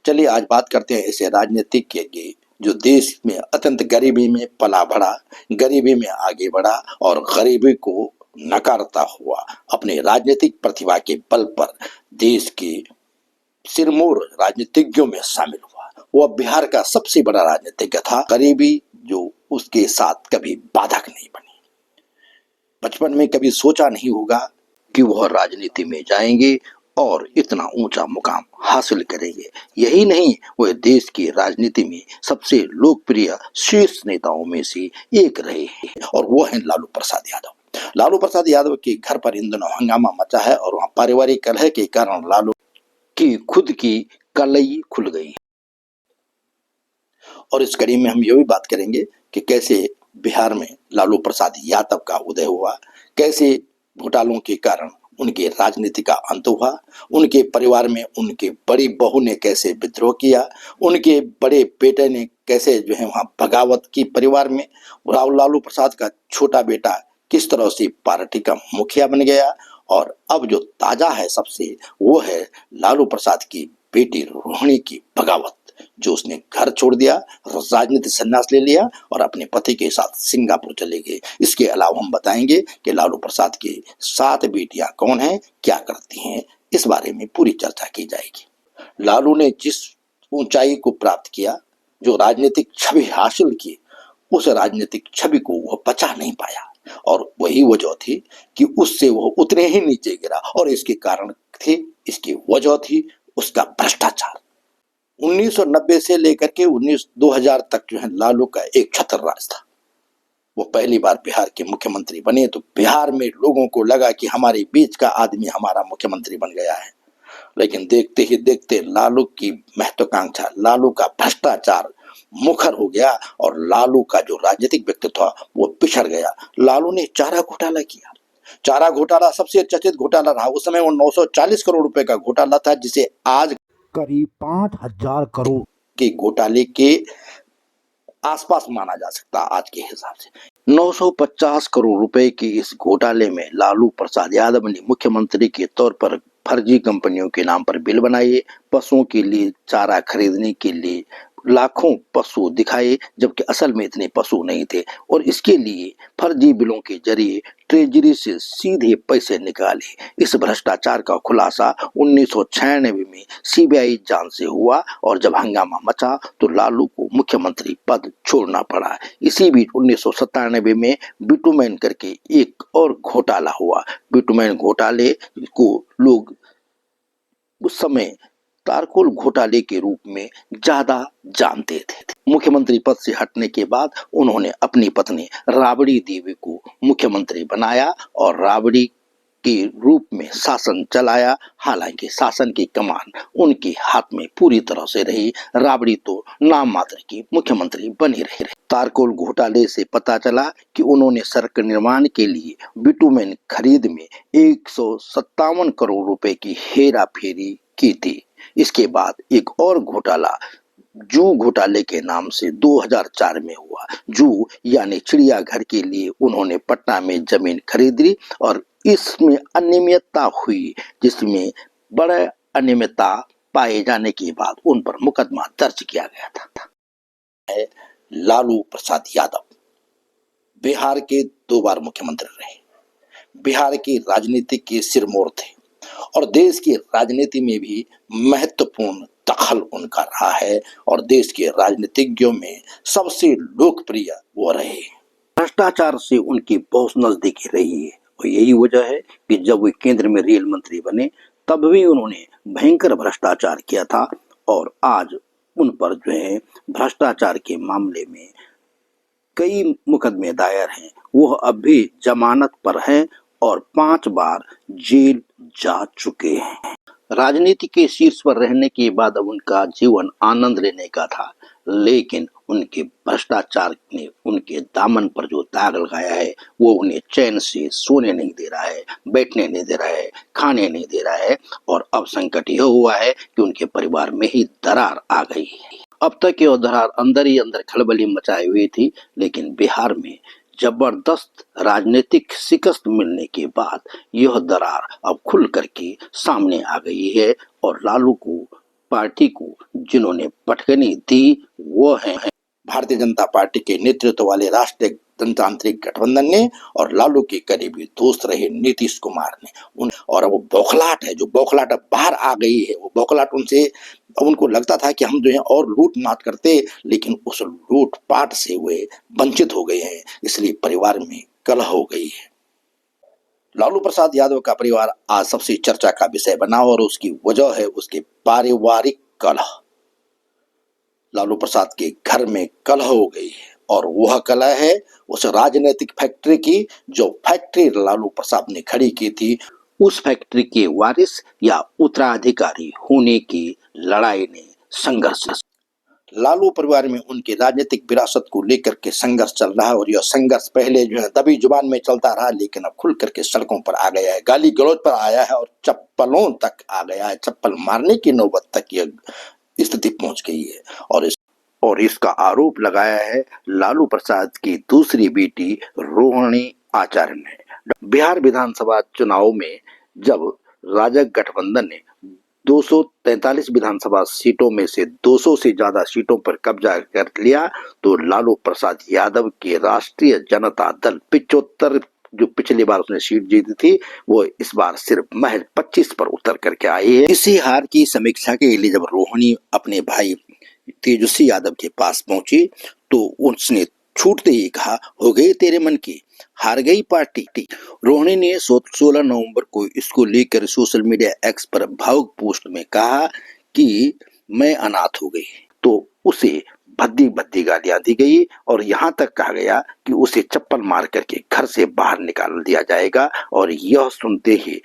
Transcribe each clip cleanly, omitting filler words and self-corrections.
चलिए आज बात करते हैं ऐसे राजनीतिक के जो देश में अत्यंत गरीबी में पला बढ़ा, गरीबी में आगे बढ़ा और गरीबी को नकारता हुआ अपने राजनीतिक प्रतिभा के बल पर देश के सिरमौर राजनीतिज्ञों में शामिल हुआ। वह बिहार का सबसे बड़ा राजनीतिज्ञ था। गरीबी जो उसके साथ कभी बाधक नहीं बनी। बचपन में कभी सोचा नहीं होगा कि वह राजनीति में जाएंगे और इतना ऊंचा मुकाम हासिल करेंगे। यही नहीं, वह देश की राजनीति में सबसे लोकप्रिय शीर्ष नेताओं में से एक रहे हैं और वो हैं लालू प्रसाद यादव। लालू प्रसाद यादव के घर पर इन दिनों हंगामा मचा है और वहां पारिवारिक कलह के कारण लालू की खुद की कलई खुल गई। और इस कड़ी में हम ये भी बात करेंगे कि कैसे बिहार में लालू प्रसाद यादव का उदय हुआ, कैसे घोटालों के कारण उनके राजनीति का अंत हुआ, उनके परिवार में उनके बड़ी बहू ने कैसे विद्रोह किया, उनके बड़े बेटे ने कैसे जो है वहां बगावत की परिवार में, लालू प्रसाद का छोटा बेटा किस तरह से पार्टी का मुखिया बन गया। और अब जो ताजा है सबसे, वो है लालू प्रसाद की बेटी रोहिणी की बगावत, जो उसने घर छोड़ दिया, राजनीति संन्यास ले लिया और अपने पति के साथ सिंगापुर चले गए। इसके अलावा हम बताएंगे कि लालू प्रसाद की 7 बेटियां कौन हैं, क्या करती हैं, इस बारे में पूरी चर्चा की जाएगी। लालू ने जिस ऊंचाई को प्राप्त किया, जो राजनीतिक छवि हासिल की, उस राजनीतिक छवि को वह बचा नहीं पाया और वही वजह थी कि उससे वह उतने ही नीचे गिरा। और इसके कारण थे, इसकी वजह थी उसका भ्रष्टाचार। 1990 से लेकर के 2000 तक जो है लालू का एक छत्र राज था। वो पहली बार बिहार के मुख्यमंत्री बने तो बिहार में लोगों को लगा कि हमारे बीच का आदमी हमारा मुख्यमंत्री बन गया है। लेकिन देखते ही देखते लालू की महत्वाकांक्षा, लालू का भ्रष्टाचार मुखर हो गया और लालू का जो राजनीतिक व्यक्तित्व था वो पिछड़ गया। लालू ने चारा घोटाला किया। चारा घोटाला सबसे चर्चित घोटाला रहा। उस समय वो 940 करोड़ रुपए का घोटाला था, जिसे आज करीब 5000 करोड़ के घोटाले के आसपास माना जा सकता आज के हिसाब से। 950 करोड़ रुपए के इस घोटाले में लालू प्रसाद यादव ने मुख्यमंत्री के तौर पर फर्जी कंपनियों के नाम पर बिल बनाए, पशुओं के लिए चारा खरीदने के लिए लाखों पशु दिखाए, जबकि असल में इतने पशु नहीं थे। और इसके लिए फर्जी बिलों के जरिए ट्रेजरी से सीधे पैसे निकाले। इस भ्रष्टाचार का खुलासा 1996 में सीबीआई जांच से हुआ और जब हंगामा मचा तो लालू को मुख्यमंत्री पद छोड़ना पड़ा। इसी बीच 1997 में बिटुमैन करके एक और घोटाला हुआ। बिटुमैन घोटाले को लोग उस समय तारकोल घोटाले के रूप में ज्यादा जानते थे। मुख्यमंत्री पद से हटने के बाद उन्होंने अपनी पत्नी राबड़ी देवी को मुख्यमंत्री बनाया और राबड़ी के रूप में शासन चलाया। हालांकि शासन की कमान उनके हाथ में पूरी तरह से रही। राबड़ी तो नाम मात्र की मुख्यमंत्री बनी रहे। तारकोल घोटाले से पता चला कि उन्होंने सड़क निर्माण के लिए बिटुमेन खरीद में 157 करोड़ रुपए की हेरा फेरी की थी। इसके बाद एक और घोटाला जू घोटाले के नाम से 2004 में हुआ। जू यानी चिड़ियाघर के लिए उन्होंने पटना में जमीन खरीद ली और इसमें अनियमितता हुई, जिसमें बड़े अनियमितता पाए जाने के बाद उन पर मुकदमा दर्ज किया गया था। लालू प्रसाद यादव बिहार के 2 बार मुख्यमंत्री रहे, बिहार की राजनीति के सिरमौर थे और देश की राजनीति में भी महत्वपूर्ण दखल उनका रहा है और देश के राजनीतिज्ञों में सबसे लोकप्रिय वो रहे। भ्रष्टाचार से उनकी बहुत नजदीकी रही है और यही वजह है कि जब वे केंद्र में रेल मंत्री बने तब भी उन्होंने भयंकर भ्रष्टाचार किया था और आज उन पर जो है भ्रष्टाचार के मामले में कई मुकदमे दायर हैं। वो अब भी जमानत पर हैं और 5 बार जेल जा चुके हैं। राजनीति के शीर्ष पर रहने के बाद अब उनका जीवन आनंद लेने का था, लेकिन उनके भ्रष्टाचार ने उनके दामन पर जो दाग लगाया है वो उन्हें चैन से सोने नहीं दे रहा है, बैठने नहीं दे रहा है, खाने नहीं दे रहा है। और अब संकट यह हुआ है कि उनके परिवार में ही दरार आ गई है। अब तक यह दरार अंदर ही अंदर खलबली मचाई हुई थी, लेकिन बिहार में जबरदस्त राजनीतिक शिकस्त मिलने के बाद यह दरार अब खुल करके सामने आ गई है और लालू को, पार्टी को जिन्होंने पटखनी दी वो हैं भारतीय जनता पार्टी के नेतृत्व वाले राष्ट्रीय जनतांत्रिक गठबंधन ने और लालू के करीबी दोस्त रहे नीतीश कुमार ने। और वो बौखलाहट है, जो बौखलाहट अब बाहर आ गई है, वो बौखलाहट उनको लगता था कि हम जो है और लूट मात करते, लेकिन उस लूट पाट से वे वंचित हो गए हैं, इसलिए परिवार में कलह हो गई है। लालू प्रसाद यादव का परिवार आज सबसे चर्चा का विषय बना और उसकी वजह है उसके पारिवारिक कलह। लालू प्रसाद के घर में कलह हो गई है और वह कलह है उस राजनीतिक फैक्ट्री की, जो फैक्ट्री लालू प्रसाद ने खड़ी की थी, उस फैक्ट्री के वारिस या उत्तराधिकारी होने की लड़ाई ने संघर्ष। लालू परिवार में उनके राजनीतिक विरासत को लेकर के संघर्ष चल रहा है और यह संघर्ष पहले जो है दबी जुबान में चलता रहा, लेकिन अब खुल करके सड़कों पर आ गया है, गाली गलौज पर आया है और चप्पलों तक आ गया है, चप्पल मारने की नौबत तक यह स्थिति पहुंच गई है। और इसका आरोप लगाया है लालू प्रसाद की दूसरी बेटी रोहिणी आचार्य ने। बिहार विधानसभा चुनाव में जब राजग गठबंधन ने 243 विधानसभा सीटों में से 200 से ज्यादा सीटों पर कब्जा कर लिया, तो लालू प्रसाद यादव के राष्ट्रीय जनता दल 75 जो पिछली बार उसने सीट जीती थी, वो इस बार सिर्फ महज 25 पर उतर करके आई है। इसी हार की समीक्षा के लिए जब रोहिणी अपने भाई तेजस्वी यादव के पास पहुंची तो उसने छूटते ही कहा, हो गई तेरे मन की, हार गई पार्टी। रोहिणी ने 16 नवंबर को इसको लेकर सोशल मीडिया एक्स पर भावुक पोस्ट में कहा कि मैं अनाथ हो गई, तो उसे भद्दी भद्दी गालियां दी गई और यहाँ तक कहा गया कि उसे चप्पल मार करके घर से बाहर निकाल दिया जाएगा। और यह सुनते ही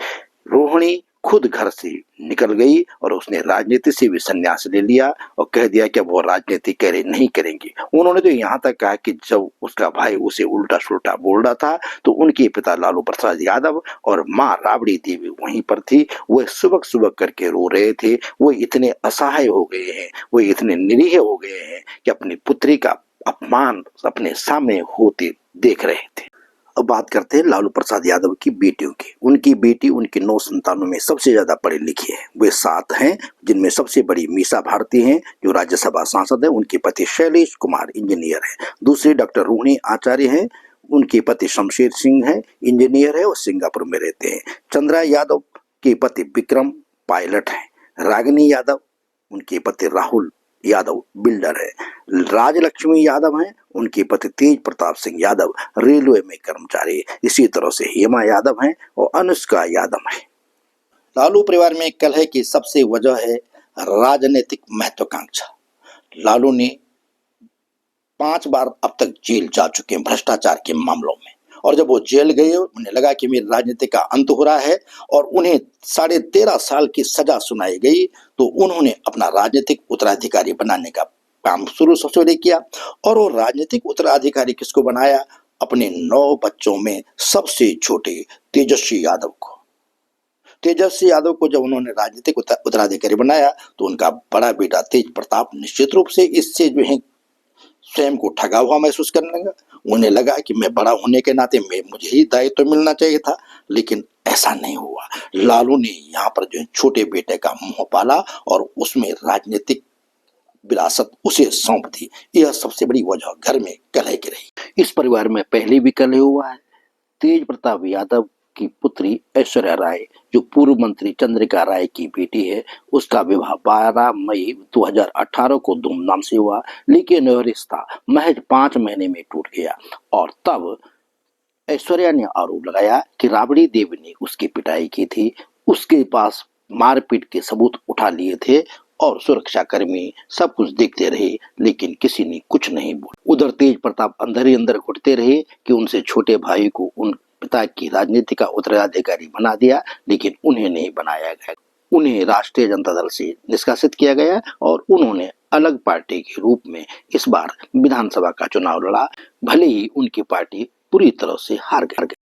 रोहिणी खुद घर से निकल गई और उसने राजनीति से भी संन्यास ले लिया और कह दिया कि वो राजनीति नहीं करेंगे। उन्होंने तो यहाँ तक कहा कि जब उसका भाई उसे उल्टा सुल्टा बोल रहा था तो उनके पिता लालू प्रसाद यादव और माँ राबड़ी देवी वहीं पर थी, वो सुबक सुबक करके रो रहे थे। वो इतने असहाय हो गए हैं, वो इतने निरीह हो गए हैं कि अपनी पुत्री का अपमान अपने सामने होते देख रहे थे। अब बात करते हैं लालू प्रसाद यादव की बेटियों की। उनकी बेटी उनके 9 संतानों में सबसे ज्यादा पढ़ी लिखी है, वे 7 हैं, जिनमें सबसे बड़ी मीसा भारती हैं जो राज्यसभा सांसद है। उनके पति शैलेश कुमार इंजीनियर है। दूसरी डॉक्टर रोहिणी आचार्य हैं, उनके पति शमशेर सिंह है, इंजीनियर है और सिंगापुर में रहते हैं। चंद्रा यादव के पति विक्रम पायलट है। रागिनी यादव उनके पति राहुल यादव बिल्डर है। राजलक्ष्मी यादव हैं, उनके पति तेज प्रताप सिंह यादव रेलवे में कर्मचारी। इसी तरह से हेमा यादव हैं और अनुष्का यादव हैं। लालू परिवार में कलह की सबसे वजह है राजनीतिक महत्वाकांक्षा। लालू ने 5 बार अब तक जेल जा चुके हैं भ्रष्टाचार के मामलों में, और जब वो जेल गए उन्हें लगा कि मेरी राजनीति का अंत हो रहा है और उन्हें 13.5 साल की सजा सुनाई गई, तो उन्होंने अपना राजनीतिक उत्तराधिकारी बनाने का काम सबसे पहले किया। और वो राजनीतिक उत्तराधिकारी किसको बनाया? अपने 9 बच्चों में सबसे छोटे तेजस्वी यादव को। तेजस्वी यादव को जब उन्होंने राजनीतिक उत्तराधिकारी बनाया तो उनका बड़ा बेटा तेज प्रताप निश्चित रूप से इससे जो है स्वयं को ठगा हुआ महसूस करने लगा। उन्हें लगा कि मैं बड़ा होने के नाते मुझे ही दायित्व तो मिलना चाहिए था, लेकिन ऐसा नहीं हुआ। लालू ने यहाँ पर जो है छोटे बेटे का मुंह पाला और उसमें राजनीतिक विरासत उसे सौंप दी। यह सबसे बड़ी वजह घर में कलह की रही। इस परिवार में पहले भी कलह हुआ है। तेज प्रताप यादव की पुत्री ऐश्वर्या राय, जो पूर्व मंत्री चंद्रिका राय की बेटी है, उसका विवाह 12 मई 2018 को धूमधाम से हुआ, लेकिन यह रिश्ता महज 5 महीने में टूट गया। और तब ऐश्वर्या ने आरोप लगाया कि राबड़ी देवी ने उसकी पिटाई की थी, उसके पास मारपीट के सबूत उठा लिए थे और सुरक्षाकर्मी सब कुछ देखते रहे, लेकिन किसी ने कुछ नहीं बोला। उधर तेज प्रताप अंदर ही अंदर घुटते रहे कि उनसे छोटे भाई को उन पिता की राजनीति का उत्तराधिकारी बना दिया, लेकिन उन्हें नहीं बनाया गया। उन्हें राष्ट्रीय जनता दल से निष्कासित किया गया और उन्होंने अलग पार्टी के रूप में इस बार विधानसभा का चुनाव लड़ा। भले ही उनकी पार्टी पूरी तरह से हार गई।